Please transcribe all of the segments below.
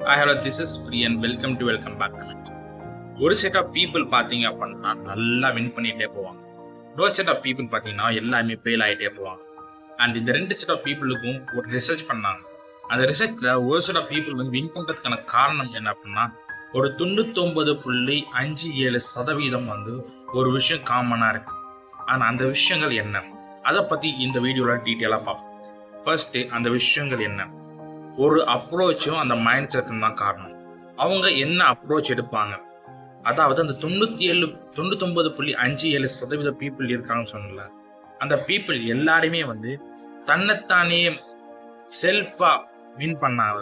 Hi, hello, this is Priyan. Welcome back to my channel. ஒரு set of people பார்த்தீங்க அப்படின்னா நல்லா win பண்ணிகிட்டே போவாங்க. ஒரு செட் ஆஃப் பீப்புள் பார்த்தீங்கன்னா எல்லாமே ஃபெயில் ஆகிட்டே போவாங்க. அண்ட் இந்த ரெண்டு செட் ஆஃப் பீப்புளுக்கும் ஒரு ரிசர்ச் பண்ணாங்க. அந்த ரிசர்ச்சில் ஒரு செட் ஆஃப் பீப்புள் வந்து வின் பண்ணுறதுக்கான காரணம் என்ன அப்படின்னா ஒரு 99.57% வந்து ஒரு விஷயம் காமனாக இருக்குது. ஆனால் அந்த விஷயங்கள் என்ன, அதை பற்றி இந்த வீடியோவில் டீட்டெயிலாக பார்ப்போம். ஃபர்ஸ்ட்டு அந்த விஷயங்கள் என்ன, ஒரு அப்ரோச்சும் அந்த மைண்ட் செட்டும் தான் காரணம். அவங்க என்ன அப்ரோச் எடுப்பாங்க, அதாவது அந்த 99.57% பீப்புள் இருக்காங்கன்னு சொன்னல, அந்த பீப்புள் எல்லாருமே வந்து தன்னைத்தானே செல்ஃபா வின் பண்ணாங்க.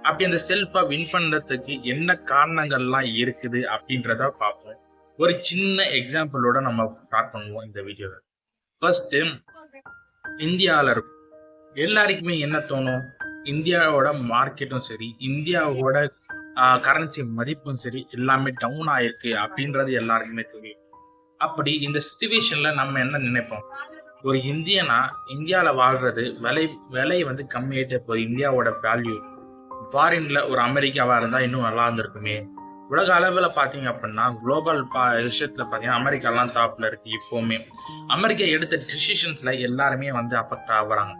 அப்படி அந்த செல்ஃபா வின் பண்ணுறதுக்கு என்ன காரணங்கள்லாம் இருக்குது அப்படின்றத பார்ப்போம். ஒரு சின்ன எக்ஸாம்பிளோட நம்ம ஸ்டார்ட் பண்ணுவோம் இந்த வீடியோவை. ஃபர்ஸ்ட், இந்தியாவில் இருக்கும் எல்லாருக்குமே என்ன தோணும், இந்தியாவோட மார்க்கெட்டும் சரி, இந்தியாவோட கரன்சி மதிப்பும் சரி எல்லாமே டவுன் ஆயிருக்கு அப்படின்றது எல்லாருக்குமே தெரியும். அப்படி இந்த சிச்சுவேஷன்ல நம்ம என்ன நினைப்போம், ஒரு இந்தியனா இந்தியாவில் வாழ்றது விலை வந்து கம்மியாயிட்டே போகுது. இந்தியாவோட வேல்யூ ஃபாரின்ல ஒரு அமெரிக்காவா இருந்தா இன்னும் நல்லா இருந்திருக்குமே. உலக அளவில் பார்த்தீங்க அப்படின்னா குளோபல் விஷயத்துல பார்த்தீங்கன்னா அமெரிக்காலாம் டாப்ல இருக்கு. இப்போவுமே அமெரிக்கா எடுத்த டிசிஷன்ஸ்ல எல்லாருமே வந்து அஃபெக்ட் ஆகுறாங்க.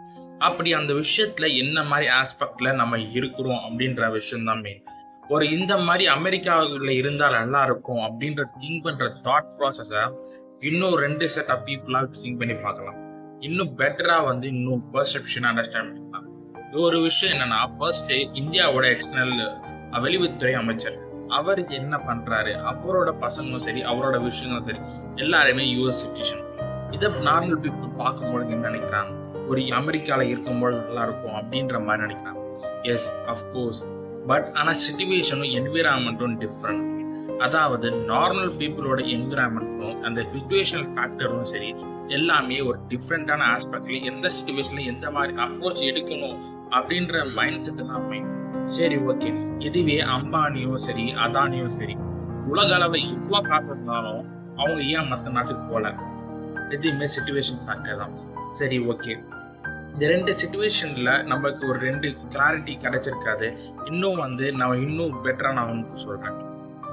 அப்படி அந்த விஷயத்துல என்ன மாதிரி ஆஸ்பெக்ட்ல நம்ம இருக்கிறோம் அப்படின்ற விஷயம் தான் மெயின். ஒரு இந்த மாதிரி அமெரிக்காவில் இருந்தால் நல்லா இருக்கும் அப்படின்ற திங்க் பண்ற தாட் ப்ராசஸை இன்னும் ரெண்டு செட் ஆஃப் பீப்புளாக திங்க் பண்ணி பார்க்கலாம். இன்னும் பெட்டரா வந்து இன்னும் பெர்செப்ஷன் அண்டர்ஸ்டாண்ட் பண்ணலாம். ஒரு விஷயம் என்னன்னா, ஃபர்ஸ்ட் இந்தியாவோட எக்ஸ்டர்னல் வெளியுறவுத்துறை அமைச்சர் அவர் என்ன பண்றாரு, அவரோட பசங்களும் சரி அவரோட விஷயங்களும் சரி எல்லாருமே யூஎஸ் சிட்டிசன். இதை நார்மல் பீப்புள் பார்க்கும்போது என்ன நினைக்கிறாங்க, ஒரு அமெரிக்காவில் இருக்கும்போது நல்லா இருக்கும் அப்படின்ற மாதிரி நினைக்கிறாங்க. S, of course. பட் ஆனால் சிச்சுவேஷனும் என்விரான்மெண்ட்டும் டிஃப்ரெண்ட். அதாவது நார்மல் பீப்புளோட என்விரான்மெண்ட்டும் அந்த சிச்சுவேஷனல் ஃபேக்டரும் சரி எல்லாமே ஒரு டிஃப்ரெண்டான ஆஸ்பெக்ட்ல எந்த சிச்சுவேஷன்ல எந்த மாதிரி அப்ரோச் எடுக்கணும் அப்படின்ற மைண்ட் செட்டு தான் மெயின். சரி, ஓகே. இதுவே அம்பானியும் சரி அதானியும் சரி உலக அளவில் எவ்வளோ காசு இருந்தாலும் அவங்க ஏன் மற்ற நாட்டுக்கு போல, எதுவுமே சிச்சுவேஷன் ஃபேக்டர் தான். சரி, ஓகே. இந்த ரெண்டு சிச்சுவேஷன்ல நமக்கு ஒரு ரெண்டு கிளாரிட்டி கிடைச்சிருக்காது. இன்னும் வந்து நான் இன்னும் பெட்டரா நான் உங்களுக்கு சொல்றேன்.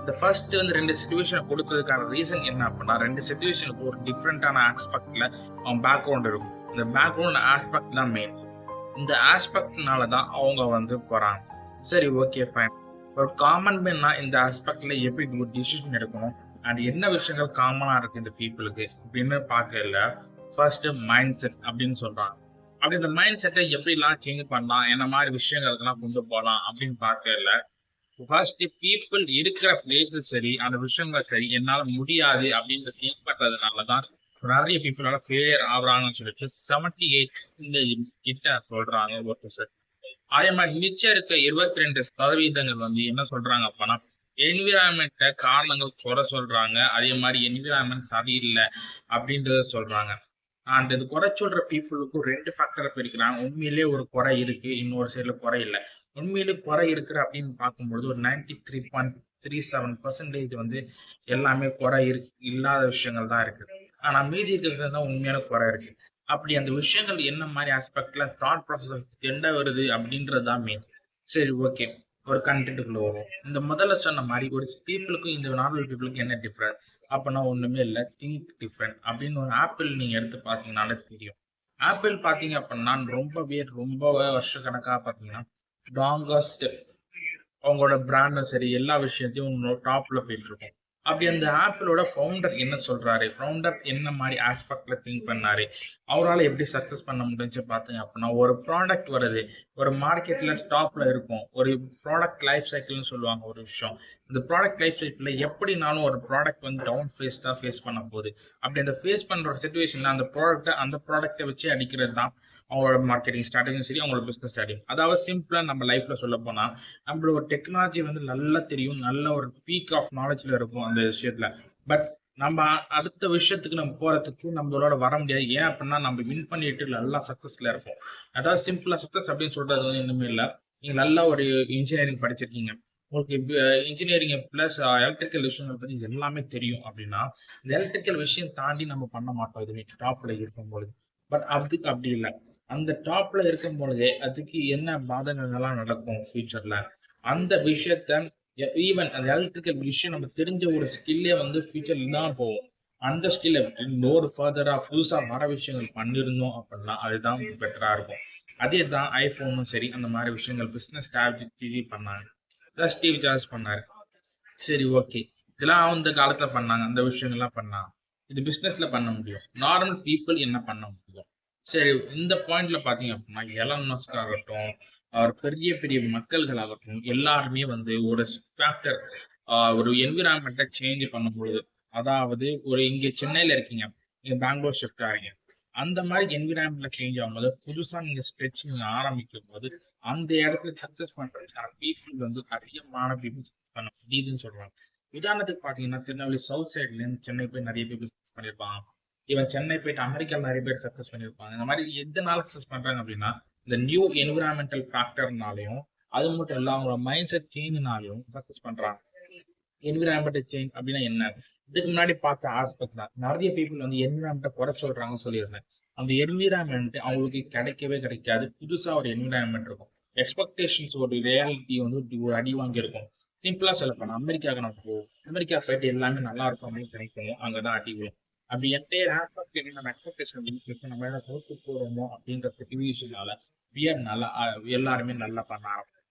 இந்த ஃபர்ஸ்ட் வந்து ரெண்டு சிச்சுவேஷனை கொடுத்ததுக்கான ரீசன் என்ன அப்படின்னா, ரெண்டு சிச்சுவேஷனுக்கு ஒரு டிஃப்ரெண்டான ஆஸ்பெக்ட்ல அவங்க பேக்ரவுண்ட் இருக்கும். இந்த பேக்ரவுண்ட் ஆஸ்பெக்ட் தான் மெயின். இந்த ஆஸ்பெக்ட்னால தான் அவங்க வந்து போறாங்க. சரி, ஓகே, ஃபைன். ஒரு காமன் மேன்னா இந்த ஆஸ்பெக்ட்ல எப்படி ஒரு டிசிஷன் எடுக்கணும் அண்ட் என்ன விஷயங்கள் காமனா இருக்கு இந்த பீப்புளுக்கு அப்படின்னு பார்க்கல. ஃபர்ஸ்ட் மைண்ட் செட் அப்படின்னு சொல்றாங்க. அப்படி இந்த மைண்ட் செட்டை எப்படிலாம் சேஞ்ச் பண்ணலாம், என்ன மாதிரி விஷயங்களுக்கெல்லாம் கொண்டு போகலாம் அப்படின்னு பார்க்கல. ஃபர்ஸ்ட் பீப்புள் இருக்கிற பிளேஸ்ல சரி அந்த விஷயங்கள் சரி என்னால முடியாது அப்படின்னு திங்க் பண்றதுனாலதான் நிறைய பீப்புளால ஃபெயிலியர் ஆகுறாங்கன்னு சொல்லிட்டு 78 கிட்ட சொல்றாங்க ஒரு சார். அதே மாதிரி மிச்சம் இருக்க 22% வந்து என்ன சொல்றாங்க அப்படின்னா என்விரான்மெண்ட்டை காரணங்கள் குறை சொல்றாங்க. அதே மாதிரி என்விரான்மெண்ட் சரியில்லை அப்படின்றத சொல்றாங்க. அண்ட் இது குறை சொல்ற பீப்புளுக்கும் ரெண்டு ஃபேக்டரை பிரிக்கிறாங்க. உண்மையிலேயே ஒரு குறை இருக்கு, இன்னொரு சைட்ல குறை இல்லை. உண்மையிலே குறை இருக்கிற அப்படின்னு பார்க்கும்பொழுது ஒரு 93.37% வந்து எல்லாமே குறை இல்லாத விஷயங்கள் தான் இருக்கு. ஆனா மீதி இருக்கிறது தான் உண்மையான குறை இருக்கு. அப்படி அந்த விஷயங்கள் என்ன மாதிரி ஆஸ்பெக்ட்ல தாட் ப்ராசஸ் என்ன வருது அப்படின்றது தான் மெயின். சரி, ஓகே. ஒரு கண்டென்ட்டுக்குள்ள வரும். இந்த முதல்ல சொன்ன மாதிரி ஒரு பீப்புளுக்கும் இந்த நார்மல் பீப்புளுக்கு என்ன டிஃப்ரெண்ட் அப்படின்னா ஒண்ணுமே இல்லை, திங்க் டிஃப்ரெண்ட் அப்படின்னு. ஒரு ஆப்பிள் நீங்க எடுத்து பார்த்தீங்கன்னாலே தெரியும். ஆப்பிள் பார்த்தீங்க அப்படின்னா ரொம்ப வருஷ கணக்காக பார்த்தீங்கன்னா லாங்கஸ்ட் அவங்களோட பிராண்டும் சரி எல்லா விஷயத்தையும் டாப்ல போயிட்டு இருக்கும். அப்படி அந்த ஆப்பிளோட ஃபவுண்டர் என்ன சொல்றாரு, ஃபவுண்டர் என்ன மாதிரி ஆஸ்பெக்ட்ல திங்க் பண்ணாரு, அவரால் எப்படி சக்சஸ் பண்ண முடிஞ்சு பார்த்தீங்க அப்படின்னா ஒரு ப்ராடக்ட் வருது, ஒரு மார்க்கெட்ல டாப்ல இருக்கும். ஒரு ப்ராடக்ட் லைஃப் சைக்கிள்னு சொல்லுவாங்க ஒரு விஷயம். இந்த ப்ராடக்ட் லைஃப் சைக்கிள்ல எப்படினாலும் ஒரு ப்ராடக்ட் வந்து டவுன் ஃபேஸ் தான் ஃபேஸ் பண்ண போகுது. அப்படி அந்த ஃபேஸ் பண்ற சுச்சுவேஷன்ல அந்த ப்ராடக்ட்டை வச்சு அடிக்கிறது தான் அவங்களோட மார்க்கெட்டிங் ஸ்ட்ராட்டஜியும் சரி அவங்களோட பிஸ்னஸ் ஸ்ட்ராட்டஜி. அதாவது சிம்பிளா நம்ம லைஃப்ல சொல்ல போனா நம்மளோட டெக்னாலஜி வந்து நல்லா தெரியும், நல்ல ஒரு பீக் ஆஃப் நாலேஜ்ல இருக்கும் அந்த விஷயத்துல. பட் நம்ம அடுத்த விஷயத்துக்கு நம்ம போறதுக்கு நம்மளோட வர முடியாது. ஏன் அப்படின்னா நம்ம வின் பண்ணிட்டு நல்லா சக்சஸ்ல இருப்போம். அதாவது சிம்பிளா சக்சஸ் அப்படின்னு சொல்றது வந்து இன்னுமே இல்லை. நீங்க நல்ல ஒரு இன்ஜினியரிங் படிச்சிருக்கீங்க, உங்களுக்கு இன்ஜினியரிங் பிளஸ் எலக்ட்ரிக்கல் விஷயங்கள் பத்தி எல்லாமே தெரியும் அப்படின்னா இந்த எலக்ட்ரிக்கல் விஷயம் தாண்டி நம்ம பண்ண மாட்டோம் இதுவே டாப்ல இருக்கும்பொழுது. பட் அதுக்கு அப்படி இல்லை. அந்த டாப்ல இருக்கும் பொழுதே அதுக்கு என்ன பாதகங்கள்லாம் நடக்கும் ஃபியூச்சர்ல, அந்த விஷயத்த ஈவன் அந்த எலக்ட்ரிக்கல் விஷயம் நம்ம தெரிஞ்ச ஒரு ஸ்கில்லே வந்து ஃபியூச்சர் இல்லாம போகும். அந்த ஸ்கில்ல இன்னொரு ஃபர்தரா புதுசா வர விஷயங்கள் பண்ணிருந்தோம் அப்படின்னா அதுதான் பெட்டரா இருக்கும். அதே தான் ஐஃபோனும் சரி அந்த மாதிரி விஷயங்கள் பிசினஸ் ஸ்ட்ராட்டஜி பண்ணாங்க. அதான் ஸ்டீவ் ஜாப்ஸ் பண்ணாரு. சரி, ஓகே. இதெல்லாம் அந்த காலத்துல பண்ணாங்க. அந்த விஷயங்கள்லாம் பண்ணாங்க. இது பிசினஸ்ல பண்ண முடியும். நார்மல் பீப்பிள் என்ன பண்ண முடியும்? சரி, இந்த பாயிண்ட்ல பாத்தீங்க அப்படின்னா எலன் மஸ்க் ஆகட்டும், அவர் பெரிய பெரிய மக்கள்கள் ஆகட்டும், எல்லாருமே வந்து ஒரு ஃபேக்டர் ஒரு என்விரான்மெண்ட்டை சேஞ்ச் பண்ணும்பொழுது, அதாவது ஒரு இங்க சென்னையில இருக்கீங்க, நீங்க பெங்களூர் ஷிஃப்ட் ஆறீங்க. அந்த மாதிரி என்விரான்மெண்ட்ல சேஞ்ச் ஆகும்போது, புதுசா நீங்க ஸ்ட்ரெச் நீங்க ஆரம்பிக்கும் போது, அந்த இடத்துல சக்சஸ் பண்றதுக்கான பீப்புள் வந்து அதிகமான பீப்புள் பண்ண முடியுதுன்னு சொல்றாங்க. உதாரணத்துக்கு பாத்தீங்கன்னா, திருநெல்வேலி சவுத் சைட்ல இருந்து சென்னை போய் நிறைய பீப்புள் சக்சஸ் பண்ணியிருப்பாங்க. ஈவன் சென்னை போயிட்டு அமெரிக்கால நிறைய பேர் சக்சஸ் பண்ணியிருப்பாங்க. இந்த மாதிரி எதனால சக்சஸ் பண்றாங்க அப்படின்னா, இந்த நியூ என்விரான்மெண்டல் ஃபேக்டர்னாலையும், அது மட்டும் இல்ல அவங்களோட மைண்ட் செட் சேஞ்ச்னாலையும் சக்சஸ் பண்றாங்க. என்விரான்மெண்டல் சேஞ்ச் அப்படின்னா என்ன? இதுக்கு முன்னாடி பார்த்த ஆஸ்பெக்ட் தான். நிறைய பீப்புள் வந்து என்விரான்மெண்ட்டை குறை சொல்றாங்கன்னு சொல்லியிருந்தேன். அந்த என்விரான்மெண்ட் அவங்களுக்கு கிடைக்கவே கிடைக்காது. புதுசா ஒரு என்விரான்மெண்ட் இருக்கும். எக்ஸ்பெக்டேஷன்ஸ் ஒரு ரியாலிட்டி வந்து ஒரு அடி வாங்கியிருக்கும். சிம்பிளா சொல்லப்போனா அமெரிக்காவுக்கு நம்ம போவோம். அமெரிக்கா போயிட்டு எல்லாமே நல்லா இருக்கும் அப்படின்னு நினைப்போம். அங்கதான் அடி விழும். அப்படி என்டையர் ஆஸ்பெக்ட் நம்ம எக்ஸ்பெக்டேஷன் நம்ம என்ன தோத்து போறோமோ அப்படின்ற சிச்சுவேஷனால நல்லா எல்லாருமே நல்லா பண்ண ஆரம்பிச்சோம்.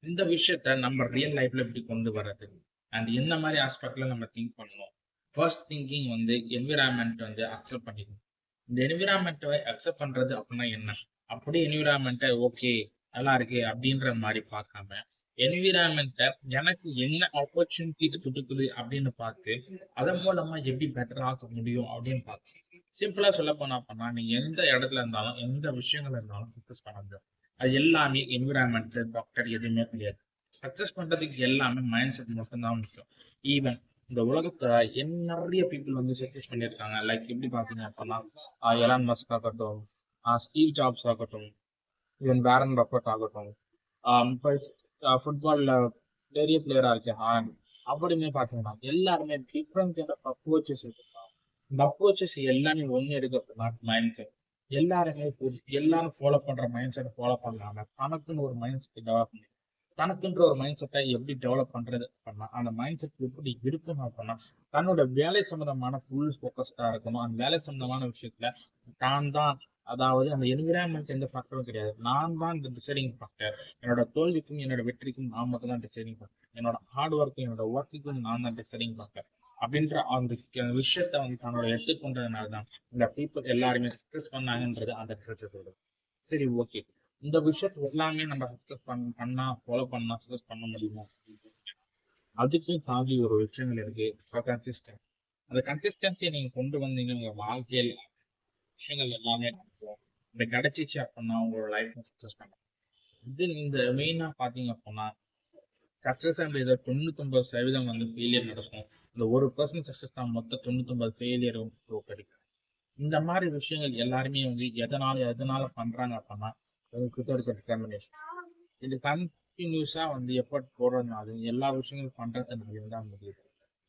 இந்த விஷயத்த நம்ம ரியல் லைஃப்ல எப்படி கொண்டு வர்றது அண்ட் எந்த மாதிரி ஆஸ்பெக்ட்ல நம்ம திங்க் பண்ணணும். ஃபர்ஸ்ட் திங்கிங் வந்து என்விரான்மெண்ட் வந்து அக்செப்ட் பண்ணிக்கணும். இந்த என்விரான்மெண்ட்டை அக்செப்ட் பண்றது அப்படின்னா என்ன? அப்படியே என்விரான்மெண்ட்டை ஓகே நல்லா இருக்கு அப்படின்ற மாதிரி பார்க்காம என்விரான்மெண்ட்டை எனக்கு என்ன ஆப்பர்ச்சுனிட்டி கொடுக்குது அப்படின்னு பார்த்து அதன் மூலமா எப்படி பெட்டர் ஆக்க முடியும் அப்படின்னு பார்த்து சிம்பிளா சொல்ல போனா அப்படின்னா நீங்க எந்த இடத்துல இருந்தாலும் எந்த விஷயங்கள் இருந்தாலும் சக்சஸ் பண்ண முடியும். அது எல்லாமே என்விரான்மெண்ட் டாக்டர் எதுவுமே கிடையாது. சக்சஸ் பண்றதுக்கு எல்லாமே மைண்ட் செட் மட்டும்தான் முக்கியம். ஈவன் இந்த உலகத்துல நிறைய பீப்புள் வந்து சக்சஸ் பண்ணியிருக்காங்க. லைக் எப்படி பாத்தீங்க அப்படின்னா எலான் மஸ்க் ஆகட்டும், ஸ்டீவ் ஜாப்ஸ் ஆகட்டும், ஈவன் வேரன் பஃபட் ஆகட்டும், இப்போ ஃபுட்பால்ல பெரிய பிளேயரா இருக்கு ஹாலண்ட். அப்படியுமே பாத்தீங்கன்னா எல்லாருமே டிஃப்ரெண்ட் அப்ரோச்சஸ் இருக்காங்க. இந்த அப்ரோச்சஸ் எல்லாமே ஒண்ணு எடுக்க மைண்ட் செட். எல்லாருமே எல்லாரும் ஃபாலோ பண்ற மைண்ட் செட் ஃபாலோ பண்ணாம தனக்குன்னு ஒரு மைண்ட் செட் டெவலப் பண்ணி தனக்குன்ற ஒரு மைண்ட் செட்டை எப்படி டெவலப் பண்றது பண்ணா அந்த மைண்ட் செட் எப்படி இருக்கணும் அப்படின்னா தன்னோட வேலை சம்பந்தமான ஃபுல் ஃபோக்கஸ்டா இருக்கணும். அந்த வேலை சம்பந்தமான விஷயத்துல தான் தான் அதாவது அந்த என்விரான்மெண்ட் எந்த ஃபேக்டரும் கிடையாது. நான் தான் இந்த டிசைடிங் ஃபேக்டர். என்னோட தோல்விக்கும் என்னோட வெற்றிக்கும் நான் மட்டும் தான் டிசைடிங் ஃபேக்டர். என்னோட ஹார்ட் ஒர்க்கும் என்னோட ஒர்க்குக்கும் நான் தான் டிசைடிங் ஃபேக்டர் அப்படின்ற அந்த விஷயத்த வந்து தன்னோட எடுத்துக்கொண்டதுனால தான் இந்த பீப்புள் எல்லாருமே சக்சஸ் பண்ணாங்கன்றது அந்த ரிசர்ச் சொல்லுது. சரி, ஓகே. இந்த விஷயத்த எல்லாமே நம்ம சக்சஸ் பண்ணா ஃபாலோ பண்ணா சக்சஸ் பண்ண முடியுமா? அதுக்கும் தாண்டி ஒரு விஷயங்கள் இருக்கு. கன்சிஸ்டன்ட். அந்த கன்சிஸ்டன்சியை நீங்க கொண்டு வந்தீங்க உங்க வாழ்க்கையில் விஷயங்கள் எல்லாமே நடக்கும். இந்த கிடைச்சிச்சு அப்படின்னா உங்களோட லைஃப் சக்சஸ் பண்ணலாம். இது இந்த மெயினா பாத்தீங்க அப்படின்னா சக்சஸ் அப்படின்ற 99% வந்து ஃபெயிலியர் நடக்கும். இந்த 1% சக்சஸ் தான் மொத்த 99 ஃபெயிலியரும் தோற்கடிக்கும். இந்த மாதிரி விஷயங்கள் எல்லாருமே வந்து எதனால பண்றாங்க அப்படின்னா கிட்ட இருக்க டிட்டர்மினேஷன். இது கண்டினியூஸா வந்து எஃபர்ட் போடுறதுனால எல்லா விஷயங்களும் பண்றதுனால தான் முடியுது.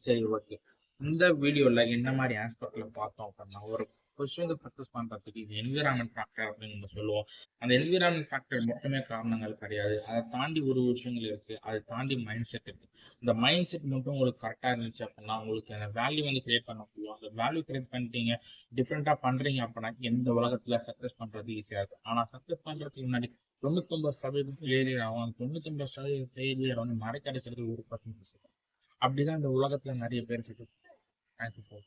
சரி, ஓகே. இந்த வீடியோல என்ன மாதிரி ஆஸ்பெக்ட்ல பார்த்தோம் அப்படின்னா ஒரு விஷயங்கள் சக்சஸ் பண்றதுக்கு இது என்விரான்மெண்ட் ஃபேக்டர் அப்படின்னு நம்ம சொல்லுவோம். அந்த என்விரான்மெண்ட் ஃபேக்டர் மட்டுமே காரணங்கள் கிடையாது. அதை தாண்டி ஒரு விஷயங்கள் இருக்கு. அதை தாண்டி மைண்ட் செட் இருக்கு. இந்த மைண்ட் செட் மட்டும் உங்களுக்கு கரெக்டா இருந்துச்சு அப்படின்னா உங்களுக்கு அந்த வேல்யூ வந்து கிரியேட் பண்ண முடியும். அந்த வேல்யூ கிரியேட் பண்ணிட்டீங்க டிஃப்ரெண்டா பண்றீங்க அப்படின்னா எந்த உலகத்துல சக்சஸ் பண்றது ஈஸியா இருக்கு. ஆனா சக்சஸ் பண்றதுக்கு முன்னாடி 99% ஃபெயிலியர் ஆகும். அந்த 99% ஃபெயிலியர் வந்து மறைக்கடிக்கிறது 1% அப்படிதான் இந்த உலகத்துல நிறைய பேர் சக்சஸ். தேங்க்யூ.